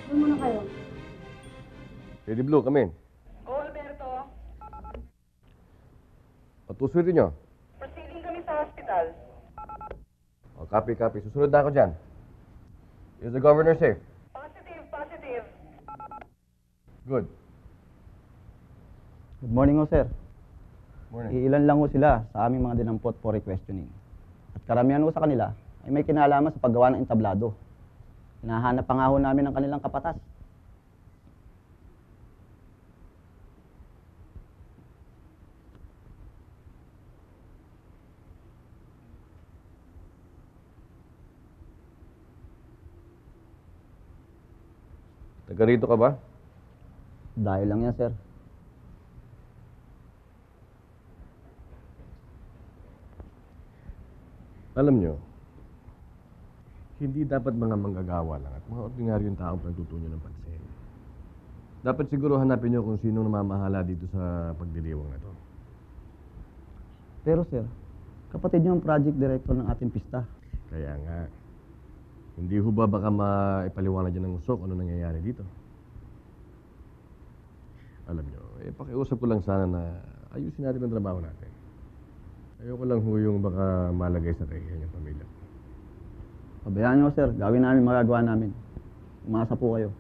Doon muna kayo. Lady Blue, come in. Oh, Alberto. Patusurin nyo. Proceeding kami sa hospital. O, copy. Susunod na ako dyan. Is the governor safe? Positive. Good. Good morning ho, sir. Morning. Iilan lang ho sila sa aming mga dinampot for questioning. At karamihan ho sa kanila ay may kinalaman sa paggawa ng entablado. Hinahanap pa nga ho namin ang kanilang kapatas. Taga rito ka ba? Dahil lang yan, sir. Alam nyo, hindi dapat mga manggagawa lang at mga ordinaryong taong pagtutunyo ng pansin. Dapat siguro hanapin nyo kung sino namamahala dito sa pagdiriwang na to. Pero, sir, kapatid niyo ang project director ng ating pista. Kaya nga, hindi ho ba baka maipaliwanag dyan ng usok ano nangyayari dito? Alam nyo, pakiusap ko lang sana na ayusin natin ang trabaho natin. Ayoko lang ho yung baka malagay sa kahihiyan yung pamilya. Pabayaan niyo, sir. Gawin namin magagawa namin. Umasa po kayo.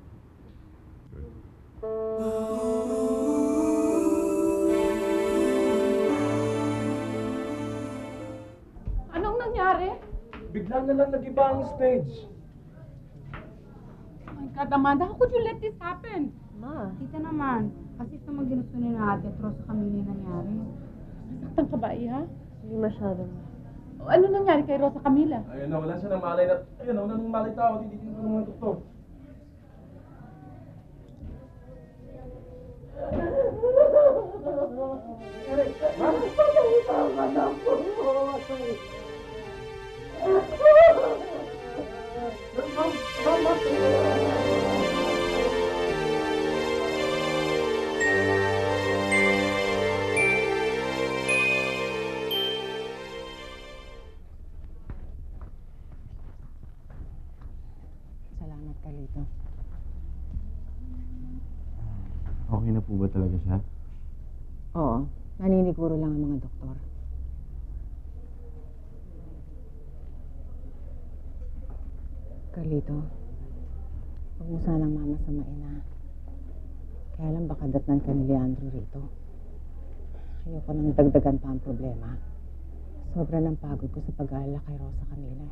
Anong nangyari? Bigla na lang nag-iba ang stage. Oh my God, Amanda, how could you let this happen? Ma, tita naman. Kasi ito mag-ginusto ni na ate, pero sa kami nangyari. Nasaktan ka ba, Iha? Hindi masyado. Ano nangyari kay Rosa Camila? Ayun na, wala siya ng malay na... Ayun na, wala ng malay tao. Tititin ko ng mga doktor. Salamat ka dito. Okay na po ba talaga siya? Oo, naniniguro lang ang mga doktor. Carlito, huwag mo sanang mamasamain na. Kaya lang baka datnan ka ni Leandro rito. Ayoko nang dagdagan pa ang problema. Sobra ng pagod ko sa pag-aalala kay Rosa Camila.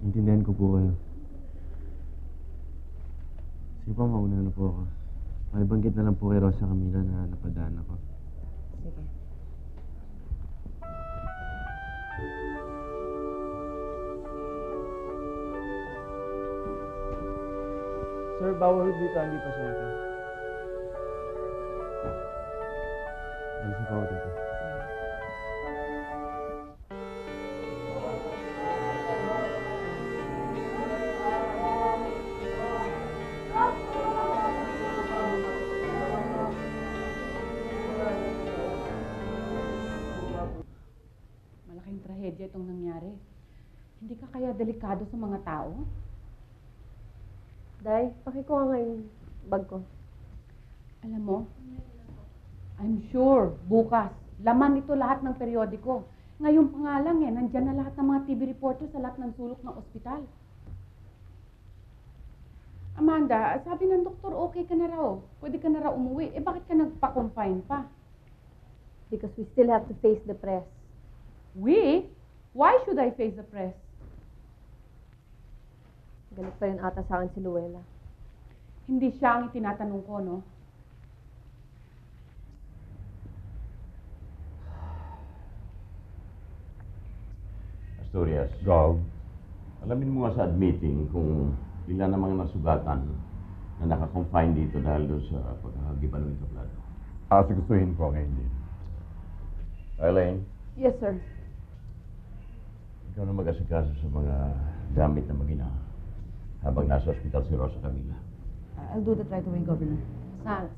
Intindihan ko po kayo. Sige po, mauna na po ako. Makibanggit na lang po kay Rosa Camila na napadaan ako. Sige. Sir, bawal dito, hindi pa siya. Alis na po ako dito. Malaking trahedya itong nangyari. Hindi ka kaya delikado sa mga tao? Day, pakikuha nga yung bag ko. Alam mo, I'm sure, bukas, laman ito lahat ng periodiko. Ngayon pa nga lang nandyan na lahat ng mga TV reporters sa lahat ng sulok ng ospital. Amanda, sabi ng doktor, okay ka na raw. Pwede ka na raw umuwi. Bakit ka nagpa-confine pa? Because we still have to face the press. We? Why should I face the press? Galit pa rin ata sa akin si Luella. Hindi siya ang itinatanong ko, no? Asturias. Gov. Alamin mo nga sa admitting kung ilan ang mga nasugatan na nakakonfine dito dahil doon sa pagkakagiban ng entablado. Asigustuhin ko ngayon din. Eileen, Yes, sir. ikaw na mag-asikaso sa mga gamit na magina. habang nasa ospital si Rosa Camila. I'll do that right away, Governor.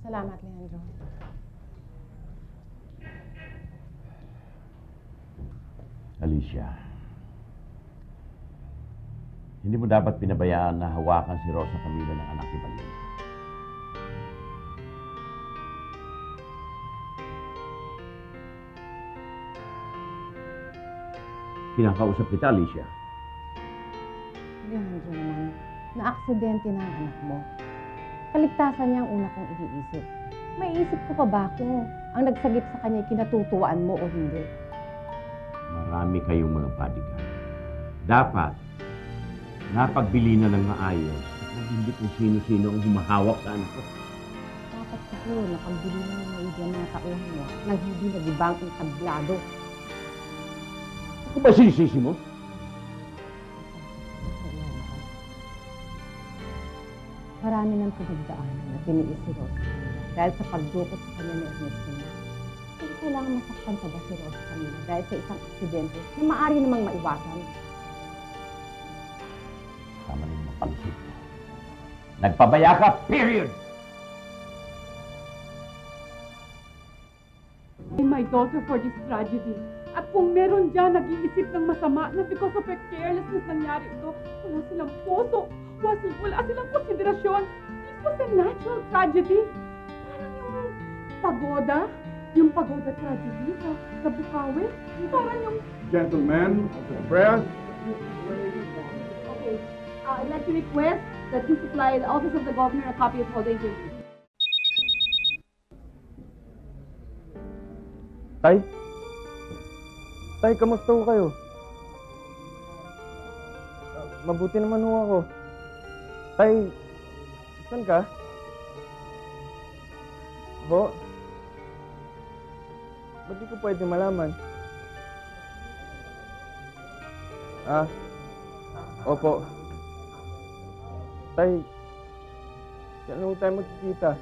Salamat, Leandro. Alicia, hindi mo dapat pinabayaan na hawakan si Rosa Camila ng anak ni Balin. Kinakausap kita, Alicia. Leandro naman, na-aksidente na ang anak mo. Kaligtasan niya ang una kong iniisip. May isip ko pa ba kung ang nagsagip sa kanya kinatutuwaan mo o hindi? Marami kayong mga bodyguard. Dapat, napagbili na ng maayos at hindi kung sino-sino ang humahawak sa anak ko. Dapat siguro nakagbili na ng maigi ang mga tauhan mo nang hindi nagibang ang tablado. Ako ba sinisisi mo? Marami ng pinagdaanan na tiniis si Rosa dahil sa pagdukot sa kanya ni Ernestina. Pero kailangan masaktan pa ba si Rosa Camila dahil sa isang aksidente na maaari namang maiwasan? Tama na yung mapalusot ko. Nagpabaya ka, period! My daughter for this tragedy. At kung meron dyan nag-iisip ng masama na because of her carelessness nangyari ito, wala silang puso, wala silang konsiderasyon. This was a natural tragedy. Parang yung pagoda tragedy sa Bukawi. Parang yung... Gentlemen of the press, Okay. I'd like to request that you supply the Office of the Governor a copy of all the interviews. Tay? Tay, kamusta ho kayo? Mabuti naman ho ako. Tay, saan ka? Ho? Ba't di ko pwede malaman? Opo. Tay, kailan ho tayo magkikita?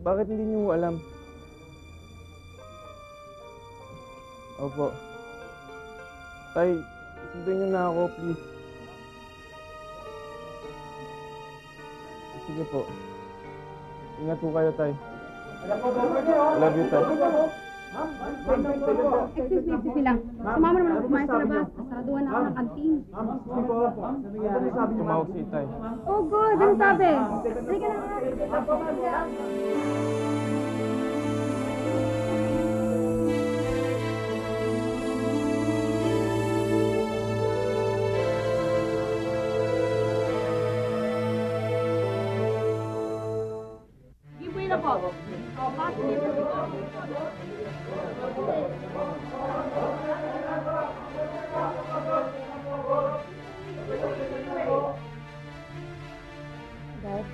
Bakit hindi niyo alam? Opo. Tay, sundan niyo na ako, please. Sige po. Ingat po kayo, Tay. Love you, Tay. Excuse me lang. Sumama naman ako kumain sa labas. Saraduhan na ako ng kantin. Tumawag si Tay. Oh, good. Ano sabi? Sige na. Giveaway na po. Dad,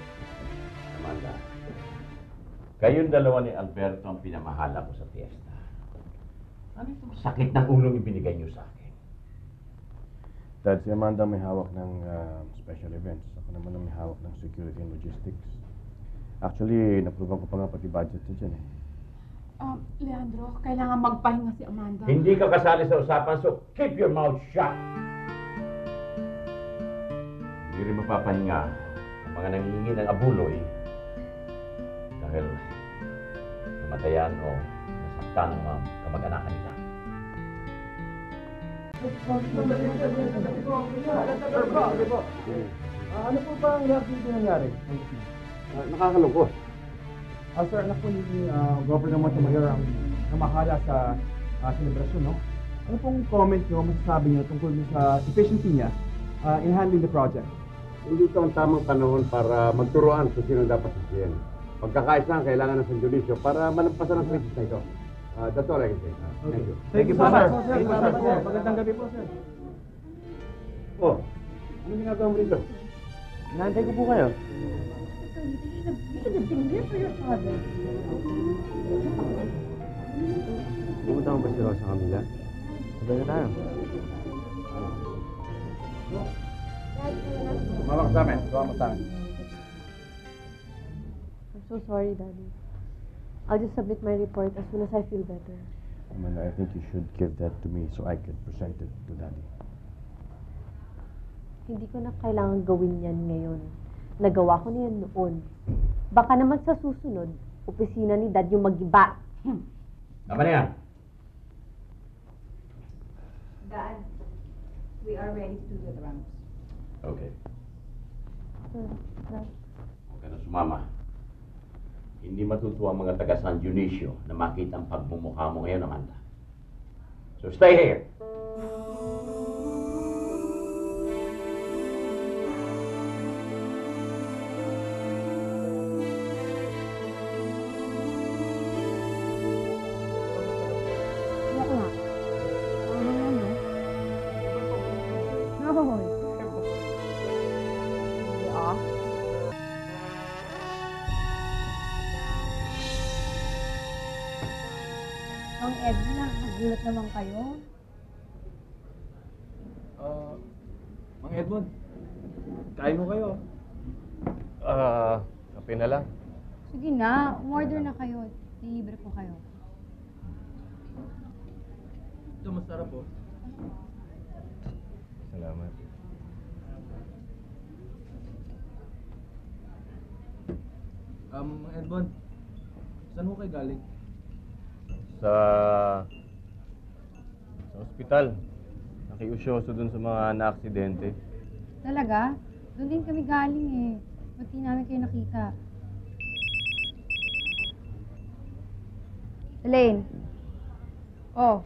Amanda, kayong dalawa ni Alberto ang pinamahala ko sa fiesta. Ano itong sakit ng ulong ibinigay niyo sa akin? Dad, si Amanda may hawak ng special events. Ako naman ang may hawak ng security and logistics. Actually, napruban ko pa nga pati budget niya dyan eh. Leandro, kailangan magpahinga si Amanda. Hindi ka kasali sa usapan, so keep your mouth shut! Hindi rin mapapahinga ang mga nangihingi ng abuloy dahil namatayan o nasaktan ng mga kamag-anakan nila. ano po ba ang dito nangyari? Nakakalungkot. Sir, anak po ni Governor Montemayor ang namahala sa selebrasyon, no? Ano pong comment nyo, masasabi nyo tungkol sa efficiency niya in handling the project? Hindi ito ang tamang panahon para magturuan kung sino dapat sisiyan. Pagkakaisa, kailangan ng sanjulisyo para malampasan ang krisis na ito. That's all I can say. Thank you. Thank you, sir. Thank you, sir. Magandang gabi po, sir. Oh, ano ginagawa mo rito? Inaantay ko po kayo. You should have been here for your father. Pumunta mo ba si Rosa Camila? Sabay na tayo. Sumama ka sa amin. Sumama sa amin. I'm so sorry, Daddy. I'll just submit my report as soon as I feel better. Amanda, I think you should give that to me so I can present it to Daddy. Hindi ko na kailangan gawin yan ngayon. Nagawa ko na yan noon. Baka naman sa susunod, opisina ni Dad yung mag-iba. Tama na yan. Dad, we are ready to do the rounds. Okay. Dad. Huwag ka na sumama. Hindi matutuwa ang mga taga San Dionisio na makita ang pagmumukha mo ngayon, Amanda. So stay here. Mang Edna, nagulat naman kayo. Mang Edmond, kain mo kayo. Kape na lang. Sige na, umorder na kayo. Libre po kayo. Ito, masarap po. Salamat. Mang Edmond, saan mo kayo galing? Sa ospital. Nakiusyoso dun sa mga na-aksidente. Talaga? Doon din kami galing eh. Ba't di namin kayo nakita? Elaine. Oh.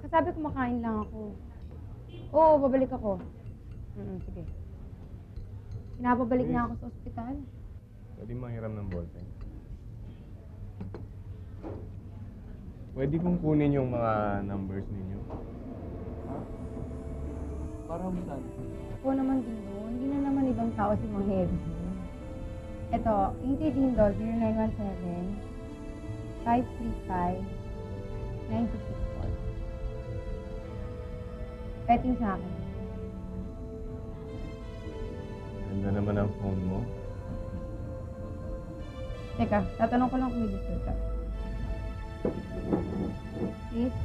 Kasabi kumakain lang ako. Oo, babalik ako. Sige. Pinapabalik na ako sa ospital. Pwede manghiram ng ballpen. Pwede kong kunin yung mga numbers ninyo. Para saan? Oo naman, Dindo. Hindi na naman ibang tao si Mang Heavy. Ito, yung kay Dindo, 0917 535 9264. Petting sa akin. Ganda naman ang phone mo. Teka, tatanong ko lang kung may disturb ka. Please?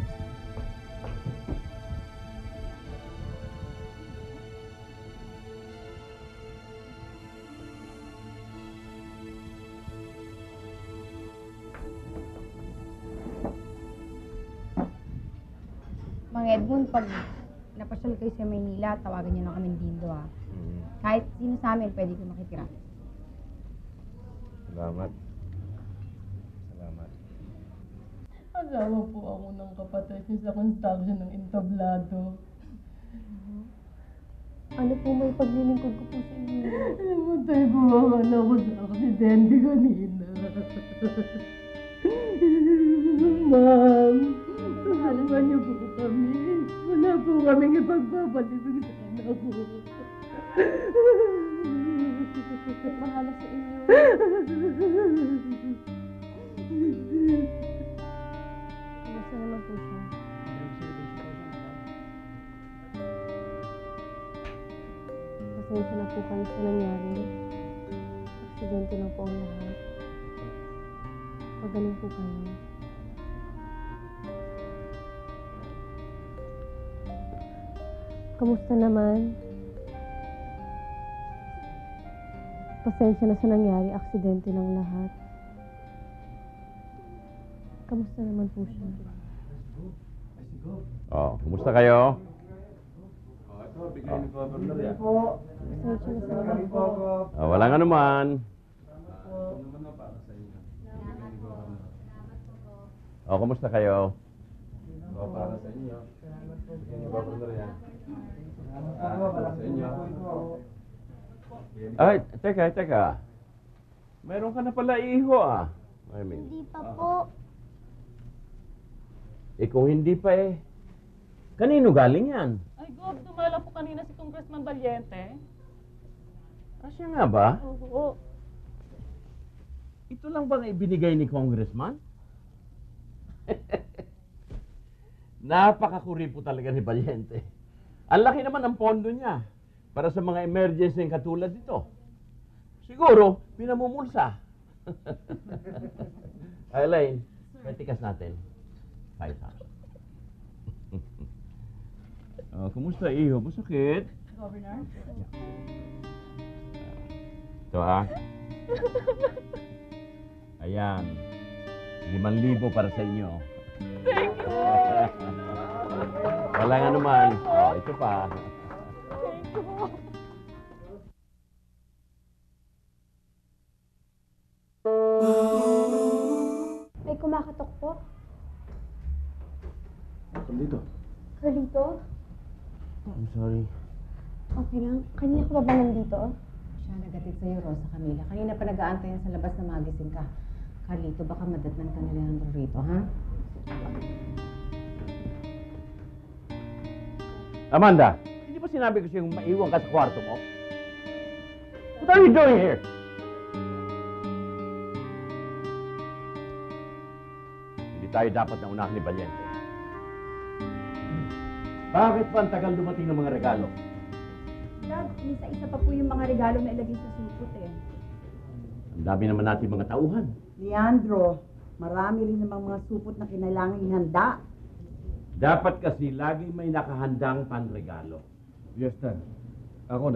Mang Edmund, pag napasyal kayo sa Maynila, tawagan niyo lang kaming Dindo, ha? Kahit sino sa amin, pwede kayo makitira. Salamat. Salamat. Asawa po ako ng kapatid niya sa construction ng entablado. Ano po may paglilingkod ko po sa inyo? Namatay po ang anak ko sa aksidente kanina. Ma'am, tulungan niyo po kami. Wala po kaming ipagpapalibig sa anak ko. Bahala sa inyo. Kamusta naman po siya? Pasensya na po kayo sa nangyari. Aksidente lang po ang lahat. Pagaling po kayo. Kamusta naman? Pasensya na sa nangyari, aksidente lang lahat. Kamusta naman po siya? Oh, kumusta kayo? Ito, bigay ni Governor yan. Pasensya na sa nangyari po. Oh, walang anuman. Naman na para sa inyo. Oh, kumusta kayo? Para sa inyo. Bigay ni Governor yan. Para sa inyo. Ay, teka. Meron ka na pala iho, ah. I mean, Hindi pa po. kung hindi pa kanino galing yan? Ay, Gob, dumala po kanina si Congressman Valiente. Asya nga ba? Oo. Ito lang bang ibinigay ni Congressman? Napakakuri po talaga ni Valiente. Ang laki naman ang pondo niya para sa mga emergency katulad dito. Siguro, pinamumulsa. Elaine, petikas natin. Faisal. Kumusta, iho? Masakit? Governor? Ito, Ayan. 5,000 para sa inyo. Thank you! Walang anuman. Ito pa. Thank you! May kumakatok po. Dito. Carlito? I'm sorry. Okay lang. Kanina ka ba ba nandito? Siya nagatid sa'yo, Rosa Camila. Kanina pa nag-aantay yan sa labas na magising ka. Carlito, baka madatnan ka ni Leandro rito, ha? Amanda, hindi ba sinabi ko sa'yo maiwan ka sa kwarto mo? What are you doing here? Hindi tayo dapat na unahan ni Valiente. Bakit pa ang tagal dumating ng mga regalo? Dad, isa-isa pa po yung mga regalo na ilagay sa supot eh. Ang dami naman natin mga tauhan. Leandro, marami rin namang mga supot na kinailangan ihanda. Dapat kasi lagi may nakahandang panregalo. Yes, Dad. Ako,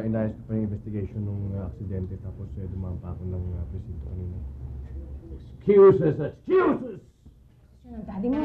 inayos ko pa yung investigation ng aksidente tapos dumaan pa ako ng presinto kanina. Excuses, excuses! Siya ng daddy mo.